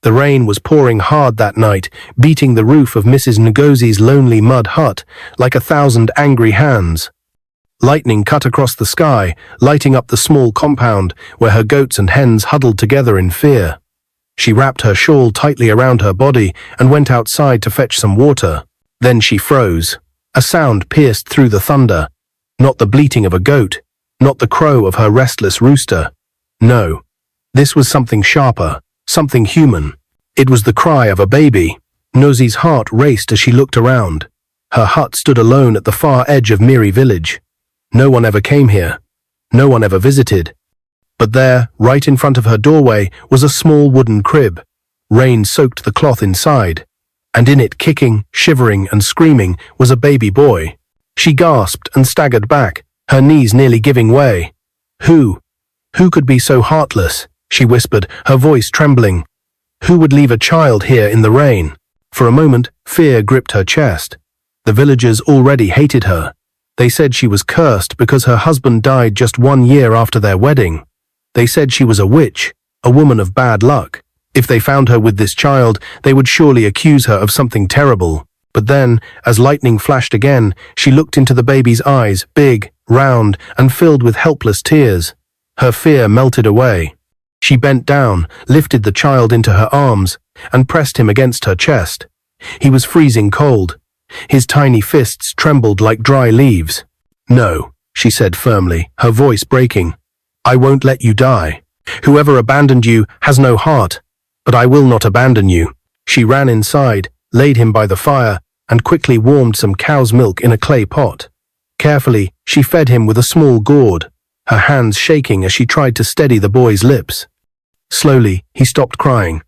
The rain was pouring hard that night, beating the roof of Mrs. Ngozi's lonely mud hut like 1,000 angry hands. Lightning cut across the sky, lighting up the small compound where her goats and hens huddled together in fear. She wrapped her shawl tightly around her body and went outside to fetch some water. Then she froze. A sound pierced through the thunder. Not the bleating of a goat, not the crow of her restless rooster. No, this was something sharper, something human. It was the cry of a baby. Ngozi's heart raced as she looked around. Her hut stood alone at the far edge of Miri village. No one ever came here. No one ever visited. But there, right in front of her doorway, was a small wooden crib. Rain soaked the cloth inside, and in it, kicking, shivering, and screaming, was a baby boy. She gasped and staggered back, her knees nearly giving way. Who could be so heartless? She whispered, her voice trembling. Who would leave a child here in the rain? For a moment, fear gripped her chest. The villagers already hated her. They said she was cursed because her husband died just 1 year after their wedding. They said she was a witch, a woman of bad luck. If they found her with this child, they would surely accuse her of something terrible. But then, as lightning flashed again, she looked into the baby's eyes, big, round, and filled with helpless tears. Her fear melted away. She bent down, lifted the child into her arms, and pressed him against her chest. He was freezing cold. His tiny fists trembled like dry leaves. "No," she said firmly, her voice breaking. "I won't let you die. Whoever abandoned you has no heart, but I will not abandon you." She ran inside, laid him by the fire, and quickly warmed some cow's milk in a clay pot. Carefully, she fed him with a small gourd, her hands shaking as she tried to steady the boy's lips. Slowly, he stopped crying.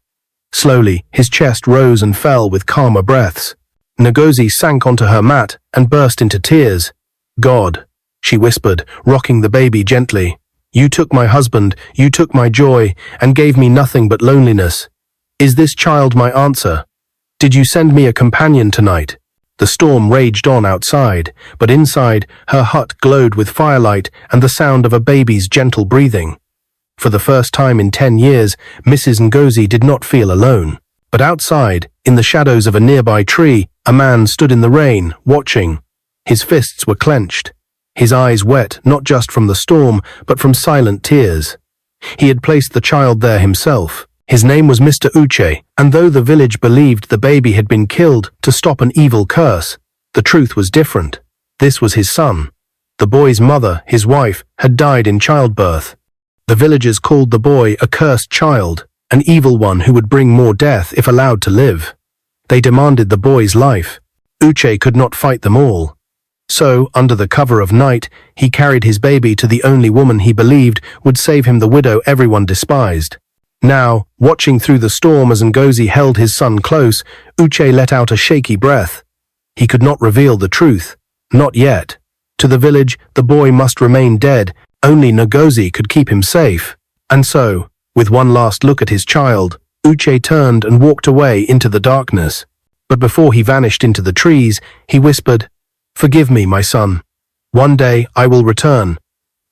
Slowly, his chest rose and fell with calmer breaths. Ngozi sank onto her mat and burst into tears. "God," she whispered, rocking the baby gently. "You took my husband, you took my joy, and gave me nothing but loneliness. Is this child my answer? Did you send me a companion tonight?" The storm raged on outside, but inside, her hut glowed with firelight and the sound of a baby's gentle breathing. For the first time in 10 years, Mrs. Ngozi did not feel alone. But outside, in the shadows of a nearby tree, a man stood in the rain, watching. His fists were clenched, his eyes wet not just from the storm, but from silent tears. He had placed the child there himself. His name was Mr. Uche, and though the village believed the baby had been killed to stop an evil curse, the truth was different. This was his son. The boy's mother, his wife, had died in childbirth. The villagers called the boy a cursed child, an evil one who would bring more death if allowed to live. They demanded the boy's life. Uche could not fight them all. So, under the cover of night, he carried his baby to the only woman he believed would save him the widow everyone despised. Now, watching through the storm as Ngozi held his son close, Uche let out a shaky breath. He could not reveal the truth. Not yet. To the village, the boy must remain dead. Only Ngozi could keep him safe. And so, with one last look at his child, Uche turned and walked away into the darkness. But before he vanished into the trees, he whispered, "Forgive me, my son. One day I will return.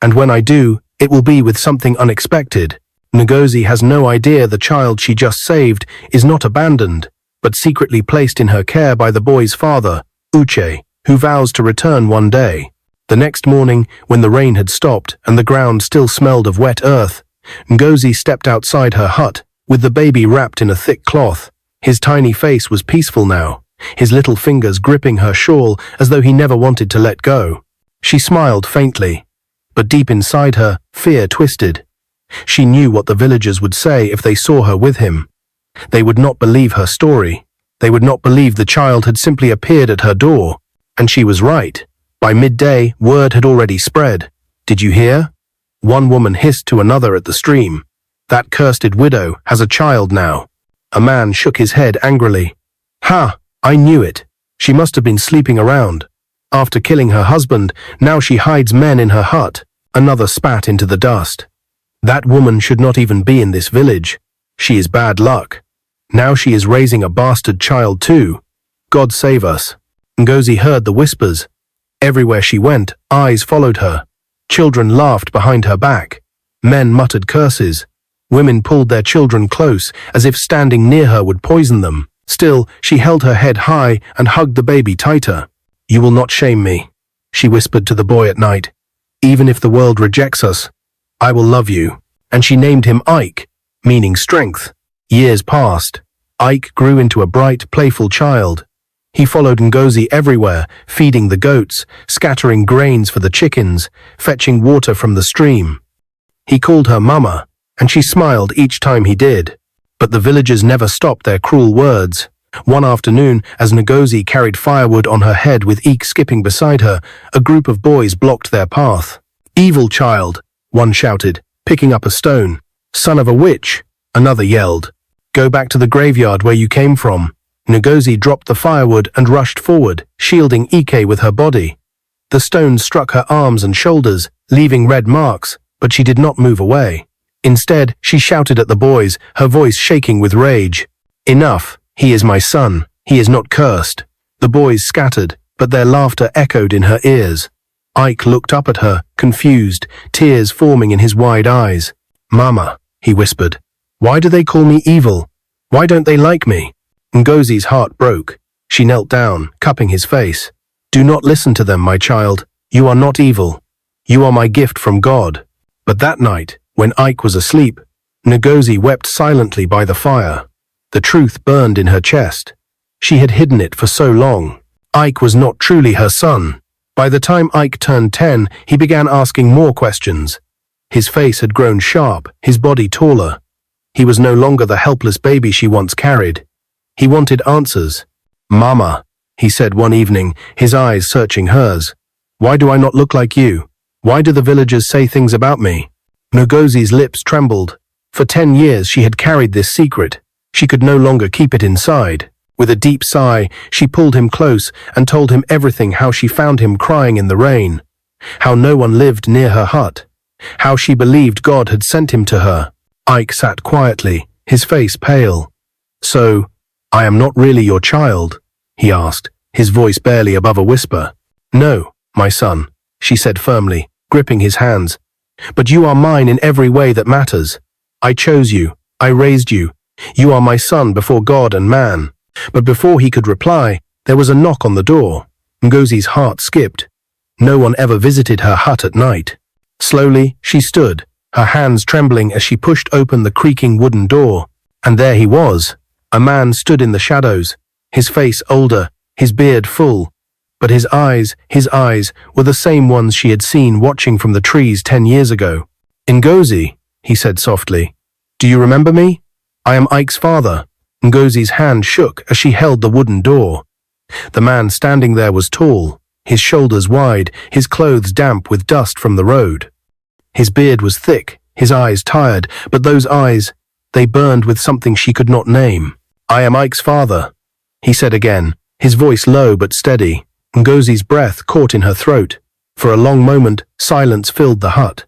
And when I do, it will be with something unexpected." Ngozi has no idea the child she just saved is not abandoned, but secretly placed in her care by the boy's father, Uche, who vows to return one day. The next morning, when the rain had stopped and the ground still smelled of wet earth, Ngozi stepped outside her hut, with the baby wrapped in a thick cloth. His tiny face was peaceful now, his little fingers gripping her shawl as though he never wanted to let go. She smiled faintly, but deep inside her, fear twisted. She knew what the villagers would say if they saw her with him. They would not believe her story. They would not believe the child had simply appeared at her door. And she was right. By midday, word had already spread. "Did you hear?" One woman hissed to another at the stream. "That cursed widow has a child now." A man shook his head angrily. "Ha! I knew it. She must have been sleeping around. After killing her husband, now she hides men in her hut." Another spat into the dust. "That woman should not even be in this village. She is bad luck. Now she is raising a bastard child too. God save us." Ngozi heard the whispers. Everywhere she went, eyes followed her. Children laughed behind her back. Men muttered curses. Women pulled their children close, as if standing near her would poison them. Still, she held her head high and hugged the baby tighter. "You will not shame me," she whispered to the boy at night. "Even if the world rejects us, I will love you." And she named him Ike, meaning strength. Years passed. Ike grew into a bright, playful child. He followed Ngozi everywhere, feeding the goats, scattering grains for the chickens, fetching water from the stream. He called her Mama, and she smiled each time he did. But the villagers never stopped their cruel words. One afternoon, as Ngozi carried firewood on her head with Ike skipping beside her, a group of boys blocked their path. "Evil child," one shouted, picking up a stone. "Son of a witch," another yelled. "Go back to the graveyard where you came from." Ngozi dropped the firewood and rushed forward, shielding Ike with her body. The stones struck her arms and shoulders, leaving red marks, but she did not move away. Instead, she shouted at the boys, her voice shaking with rage. "Enough! He is my son. He is not cursed." The boys scattered, but their laughter echoed in her ears. Ike looked up at her, confused, tears forming in his wide eyes. "Mama," he whispered. "Why do they call me evil? Why don't they like me?" Ngozi's heart broke. She knelt down, cupping his face. "Do not listen to them, my child. You are not evil. You are my gift from God." But that night, when Ike was asleep, Ngozi wept silently by the fire. The truth burned in her chest. She had hidden it for so long. Ike was not truly her son. By the time Ike turned 10, he began asking more questions. His face had grown sharp, his body taller. He was no longer the helpless baby she once carried. He wanted answers. "Mama," he said one evening, his eyes searching hers. "Why do I not look like you? Why do the villagers say things about me?" Ngozi's lips trembled. For 10 years she had carried this secret. She could no longer keep it inside. With a deep sigh, she pulled him close and told him everything: how she found him crying in the rain, how no one lived near her hut, how she believed God had sent him to her. Ike sat quietly, his face pale. "So, I am not really your child?" he asked, his voice barely above a whisper. "No, my son," she said firmly, gripping his hands. "But you are mine in every way that matters. I chose you. I raised you. You are my son before God and man." But before he could reply, there was a knock on the door. Ngozi's heart skipped. No one ever visited her hut at night. Slowly, she stood, her hands trembling as she pushed open the creaking wooden door. And there he was. A man stood in the shadows, his face older, his beard full. But his eyes were the same ones she had seen watching from the trees 10 years ago. "Ngozi," he said softly, "do you remember me? I am Ike's father." Ngozi's hand shook as she held the wooden door. The man standing there was tall, his shoulders wide, his clothes damp with dust from the road. His beard was thick, his eyes tired, but those eyes, they burned with something she could not name. "I am Ike's father," he said again, his voice low but steady. Ngozi's breath caught in her throat. For a long moment, silence filled the hut.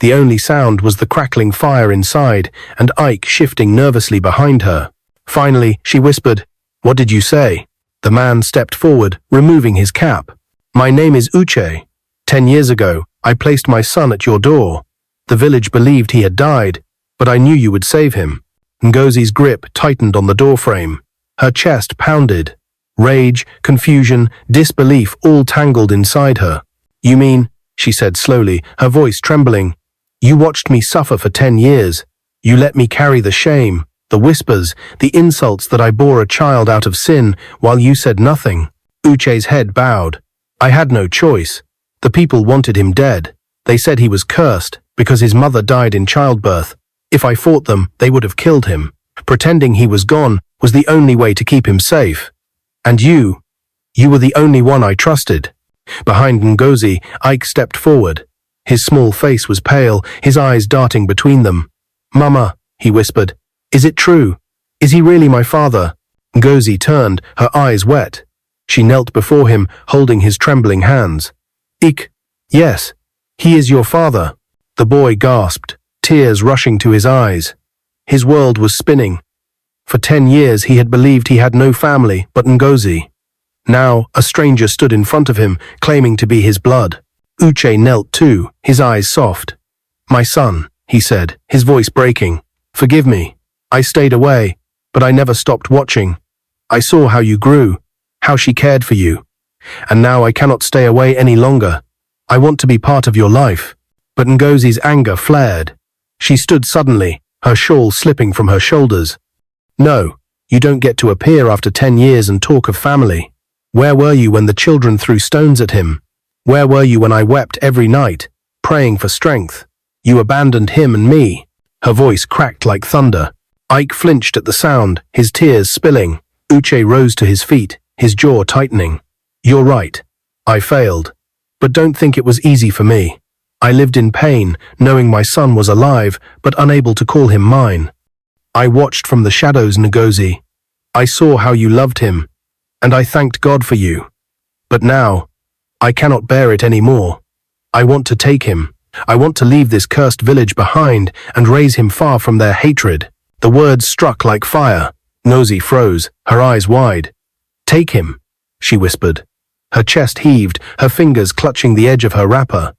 The only sound was the crackling fire inside and Ike shifting nervously behind her. Finally, she whispered, "What did you say?" The man stepped forward, removing his cap. "My name is Uche. 10 years ago, I placed my son at your door. The village believed he had died, but I knew you would save him." Ngozi's grip tightened on the doorframe. Her chest pounded. Rage, confusion, disbelief all tangled inside her. "You mean," she said slowly, her voice trembling, "you watched me suffer for 10 years. You let me carry the shame, the whispers, the insults that I bore a child out of sin, while you said nothing." Uche's head bowed. "I had no choice. The people wanted him dead. They said he was cursed because his mother died in childbirth. If I fought them, they would have killed him. Pretending he was gone was the only way to keep him safe. And you were the only one I trusted." Behind Ngozi, Ike stepped forward. His small face was pale, his eyes darting between them. "Mama," he whispered, "is it true? Is he really my father?" Ngozi turned, her eyes wet. She knelt before him, holding his trembling hands. "Ike, yes, he is your father." The boy gasped, tears rushing to his eyes. His world was spinning. For 10 years he had believed he had no family but Ngozi. Now a stranger stood in front of him, claiming to be his blood. Uche knelt too, his eyes soft. "My son," he said, his voice breaking, Forgive me. I stayed away, but I never stopped watching. I saw how you grew, how she cared for you. And now I cannot stay away any longer. I want to be part of your life." But Ngozi's anger flared. She stood suddenly, her shawl slipping from her shoulders. "No, you don't get to appear after 10 years and talk of family. Where were you when the children threw stones at him? Where were you when I wept every night, praying for strength? You abandoned him and me." Her voice cracked like thunder. Ike flinched at the sound, his tears spilling. Uche rose to his feet, his jaw tightening. "You're right. I failed. But don't think it was easy for me. I lived in pain, knowing my son was alive, but unable to call him mine. I watched from the shadows, Ngozi. I saw how you loved him, and I thanked God for you. But now, I cannot bear it anymore. I want to take him. I want to leave this cursed village behind and raise him far from their hatred." The words struck like fire. Ngozi froze, her eyes wide. "Take him," she whispered. Her chest heaved, her fingers clutching the edge of her wrapper.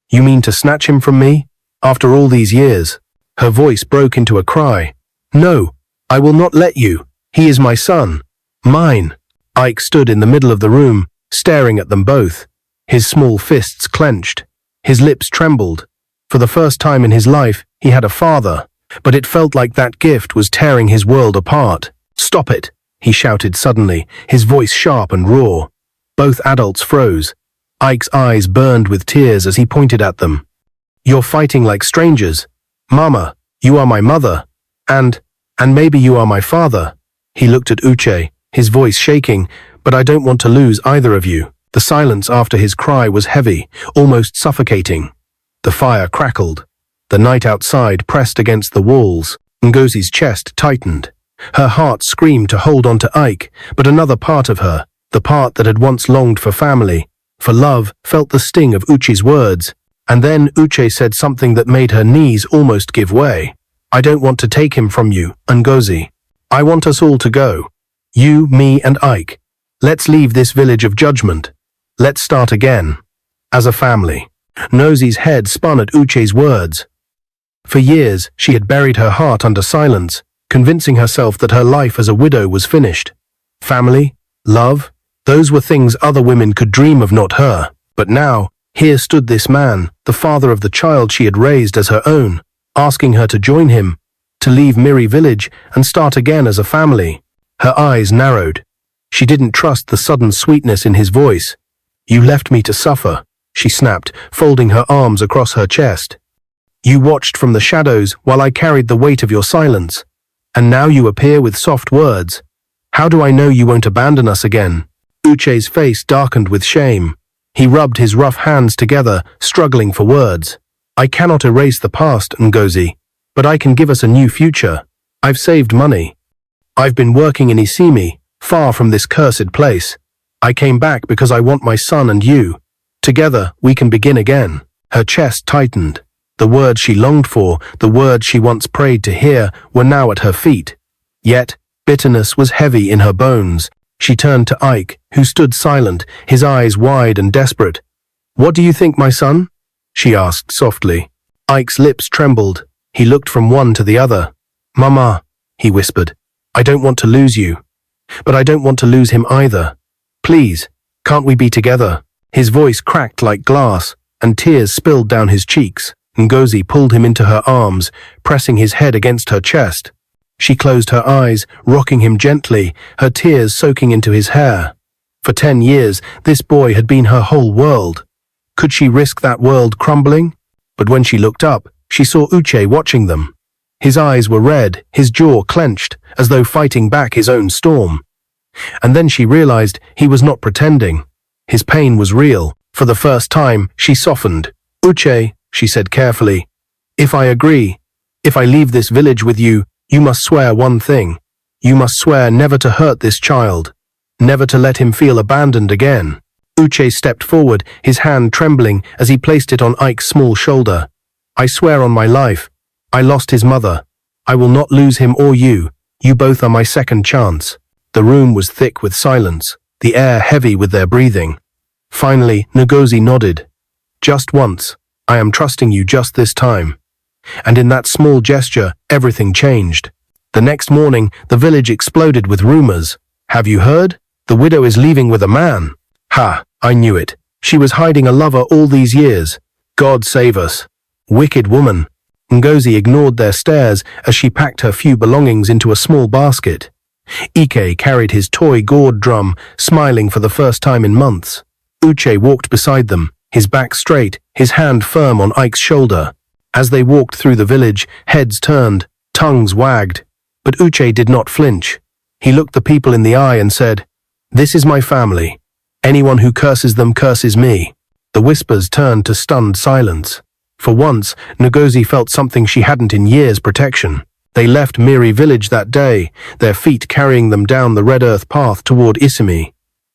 "You mean to snatch him from me? After all these years?" Her voice broke into a cry. "No, I will not let you. He is my son. Mine." Ike stood in the middle of the room, staring at them both. His small fists clenched. His lips trembled. For the first time in his life, he had a father, but it felt like that gift was tearing his world apart. "Stop it," he shouted suddenly, his voice sharp and raw. Both adults froze. Ike's eyes burned with tears as he pointed at them. "You're fighting like strangers. Mama, you are my mother. And maybe you are my father." He looked at Uche, his voice shaking, "But I don't want to lose either of you." The silence after his cry was heavy, almost suffocating. The fire crackled. The night outside pressed against the walls. Ngozi's chest tightened. Her heart screamed to hold on to Ike, but another part of her, the part that had once longed for family, for love, felt the sting of Uche's words. And then Uche said something that made her knees almost give way. "I don't want to take him from you, Ngozi. I want us all to go. You, me, and Ike. Let's leave this village of judgment. Let's start again. As a family." Ngozi's head spun at Uche's words. For years, she had buried her heart under silence, convincing herself that her life as a widow was finished. Family, love, those were things other women could dream of, not her. But now, here stood this man, the father of the child she had raised as her own, asking her to join him, to leave Miri village and start again as a family. Her eyes narrowed. She didn't trust the sudden sweetness in his voice. "You left me to suffer," she snapped, folding her arms across her chest. "You watched from the shadows while I carried the weight of your silence. And now you appear with soft words. How do I know you won't abandon us again?" Uche's face darkened with shame. He rubbed his rough hands together, struggling for words. "I cannot erase the past, Ngozi, but I can give us a new future. I've saved money. I've been working in Isimi, far from this cursed place. I came back because I want my son and you. Together, we can begin again." Her chest tightened. The words she longed for, the words she once prayed to hear, were now at her feet. Yet, bitterness was heavy in her bones. She turned to Ike, who stood silent, his eyes wide and desperate. "What do you think, my son?" she asked softly. Ike's lips trembled. He looked from one to the other. "Mama," he whispered, "I don't want to lose you. But I don't want to lose him either. Please, can't we be together?" His voice cracked like glass, and tears spilled down his cheeks. Ngozi pulled him into her arms, pressing his head against her chest. She closed her eyes, rocking him gently, her tears soaking into his hair. For 10 years, this boy had been her whole world. Could she risk that world crumbling? But when she looked up, she saw Uche watching them. His eyes were red, his jaw clenched, as though fighting back his own storm. And then she realized he was not pretending. His pain was real. For the first time, she softened. "Uche," she said carefully, if I leave this village with you, you must swear one thing. You must swear never to hurt this child, never to let him feel abandoned again." Uche stepped forward, his hand trembling as he placed it on Ike's small shoulder. "I swear on my life. I lost his mother. I will not lose him or you. You both are my second chance." The room was thick with silence, the air heavy with their breathing. Finally, Ngozi nodded. "Just once. I am trusting you just this time." And in that small gesture, everything changed. The next morning, the village exploded with rumors. Have you heard? The widow is leaving with a man. Ha, I knew it. She was hiding a lover all these years. God save us. Wicked woman. Ngozi ignored their stares as she packed her few belongings into a small basket. Ike carried his toy gourd drum, smiling for the first time in months. Uche walked beside them, his back straight, his hand firm on Ike's shoulder. As they walked through the village, heads turned, tongues wagged. But Uche did not flinch. He looked the people in the eye and said, "This is my family. Anyone who curses them curses me." The whispers turned to stunned silence. For once, Ngozi felt something she hadn't in years: protection. They left Miri village that day, their feet carrying them down the red earth path toward Isimi.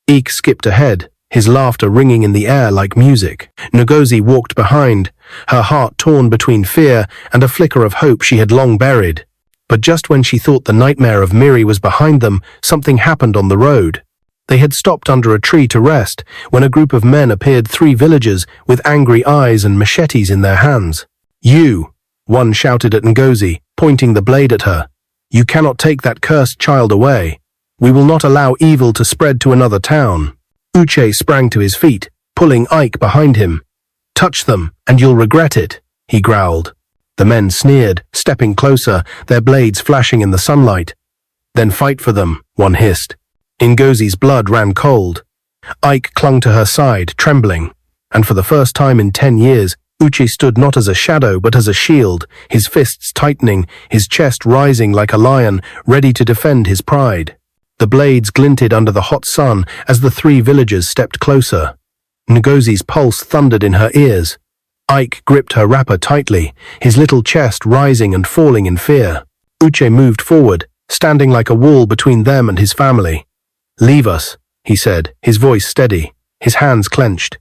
Ike skipped ahead, his laughter ringing in the air like music. Ngozi walked behind, her heart torn between fear and a flicker of hope she had long buried. But just when she thought the nightmare of Miri was behind them, something happened on the road. They had stopped under a tree to rest when a group of men appeared, 3 villagers with angry eyes and machetes in their hands. "You!" one shouted at Ngozi, pointing the blade at her. "You cannot take that cursed child away. We will not allow evil to spread to another town." Uche sprang to his feet, pulling Ike behind him. "Touch them, and you'll regret it," he growled. The men sneered, stepping closer, their blades flashing in the sunlight. "Then fight for them," one hissed. Ngozi's blood ran cold. Ike clung to her side, trembling. And for the first time in 10 years, Uche stood not as a shadow but as a shield, his fists tightening, his chest rising like a lion, ready to defend his pride. The blades glinted under the hot sun as the 3 villagers stepped closer. Ngozi's pulse thundered in her ears. Ike gripped her wrapper tightly, his little chest rising and falling in fear. Uche moved forward, standing like a wall between them and his family. "Leave us," he said, his voice steady, his hands clenched.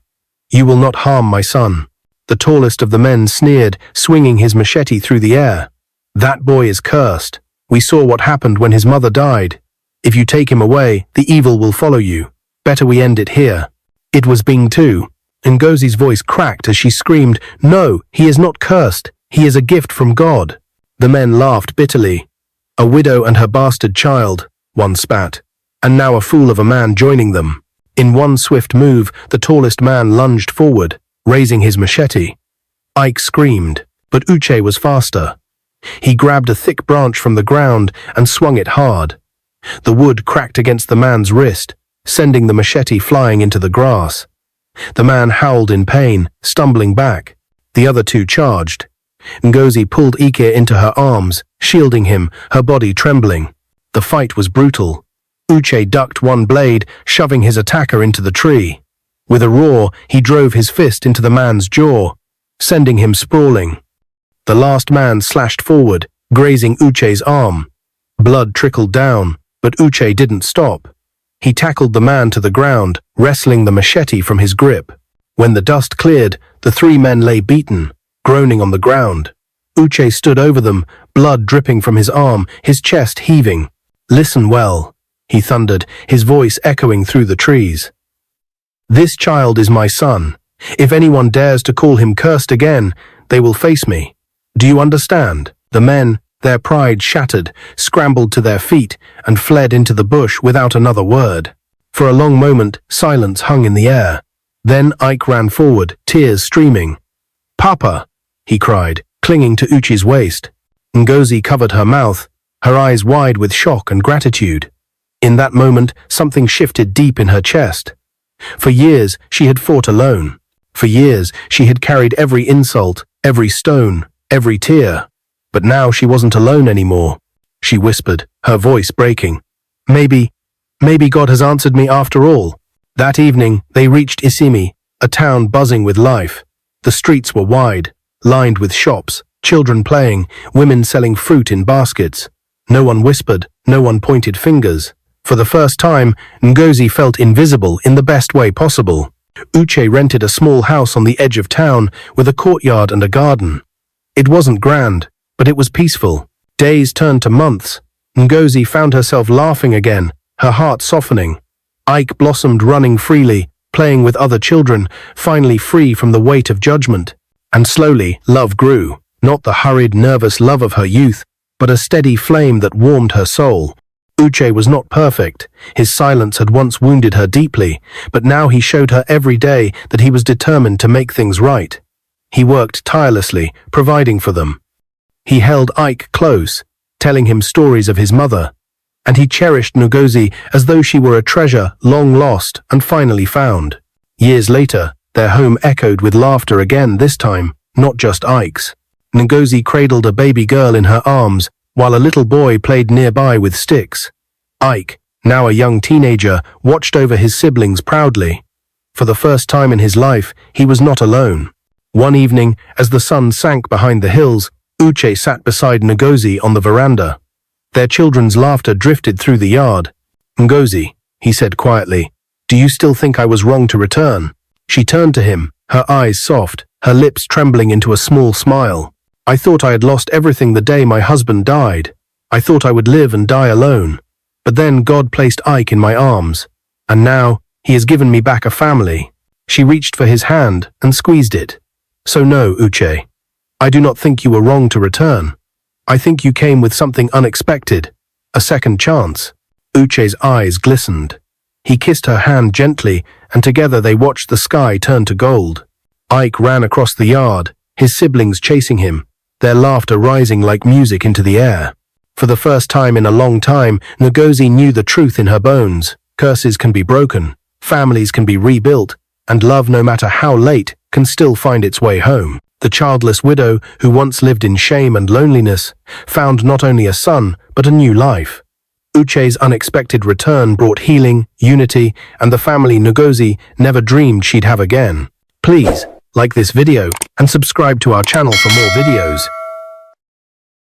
"You will not harm my son." The tallest of the men sneered, swinging his machete through the air. "That boy is cursed. We saw what happened when his mother died. If you take him away, the evil will follow you. Better we end it here." "It was Bing too." Ngozi's voice cracked as she screamed, "No, he is not cursed. He is a gift from God." The men laughed bitterly. "A widow and her bastard child," one spat. "And now a fool of a man joining them." In one swift move, the tallest man lunged forward, raising his machete. Ike screamed, but Uche was faster. He grabbed a thick branch from the ground and swung it hard. The wood cracked against the man's wrist, sending the machete flying into the grass. The man howled in pain, stumbling back. The other 2 charged. Ngozi pulled Ike into her arms, shielding him, her body trembling. The fight was brutal. Uche ducked one blade, shoving his attacker into the tree. With a roar, he drove his fist into the man's jaw, sending him sprawling. The last man slashed forward, grazing Uche's arm. Blood trickled down, but Uche didn't stop. He tackled the man to the ground, wrestling the machete from his grip. When the dust cleared, the 3 men lay beaten, groaning on the ground. Uche stood over them, blood dripping from his arm, his chest heaving. "Listen well," he thundered, his voice echoing through the trees. "This child is my son. If anyone dares to call him cursed again, they will face me. Do you understand?" The men, their pride shattered, scrambled to their feet and fled into the bush without another word. For a long moment, silence hung in the air. Then Ike ran forward, tears streaming. "Papa!" he cried, clinging to Uche's waist. Ngozi covered her mouth, her eyes wide with shock and gratitude. In that moment, something shifted deep in her chest. For years, she had fought alone. For years, she had carried every insult, every stone, every tear. But now she wasn't alone anymore. She whispered, her voice breaking. Maybe God has answered me after all." That evening, they reached Isimi, a town buzzing with life. The streets were wide, lined with shops, children playing, women selling fruit in baskets. No one whispered, no one pointed fingers. For the first time, Ngozi felt invisible in the best way possible. Uche rented a small house on the edge of town with a courtyard and a garden. It wasn't grand, but it was peaceful. Days turned to months. Ngozi found herself laughing again, her heart softening. Ike blossomed, running freely, playing with other children, finally free from the weight of judgment. And slowly, love grew. Not the hurried, nervous love of her youth, but a steady flame that warmed her soul. Uche was not perfect. His silence had once wounded her deeply, but now he showed her every day that he was determined to make things right. He worked tirelessly, providing for them. He held Ike close, telling him stories of his mother, and he cherished Ngozi as though she were a treasure long lost and finally found. Years later, their home echoed with laughter again, this time, not just Ike's. Ngozi cradled a baby girl in her arms, while a little boy played nearby with sticks. Ike, now a young teenager, watched over his siblings proudly. For the first time in his life, he was not alone. One evening, as the sun sank behind the hills, Uche sat beside Ngozi on the veranda. Their children's laughter drifted through the yard. "Ngozi," he said quietly, "do you still think I was wrong to return?" She turned to him, her eyes soft, her lips trembling into a small smile. "I thought I had lost everything the day my husband died. I thought I would live and die alone. But then God placed Ike in my arms, and now he has given me back a family." She reached for his hand and squeezed it. "So no, Uche, I do not think you were wrong to return. I think you came with something unexpected, a second chance." Uche's eyes glistened. He kissed her hand gently, and together they watched the sky turn to gold. Ike ran across the yard, his siblings chasing him, their laughter rising like music into the air. For the first time in a long time, Ngozi knew the truth in her bones. Curses can be broken, families can be rebuilt, and love, no matter how late, can still find its way home. The childless widow, who once lived in shame and loneliness, found not only a son, but a new life. Uche's unexpected return brought healing, unity, and the family Ngozi never dreamed she'd have again. Please, like this video, and subscribe to our channel for more videos.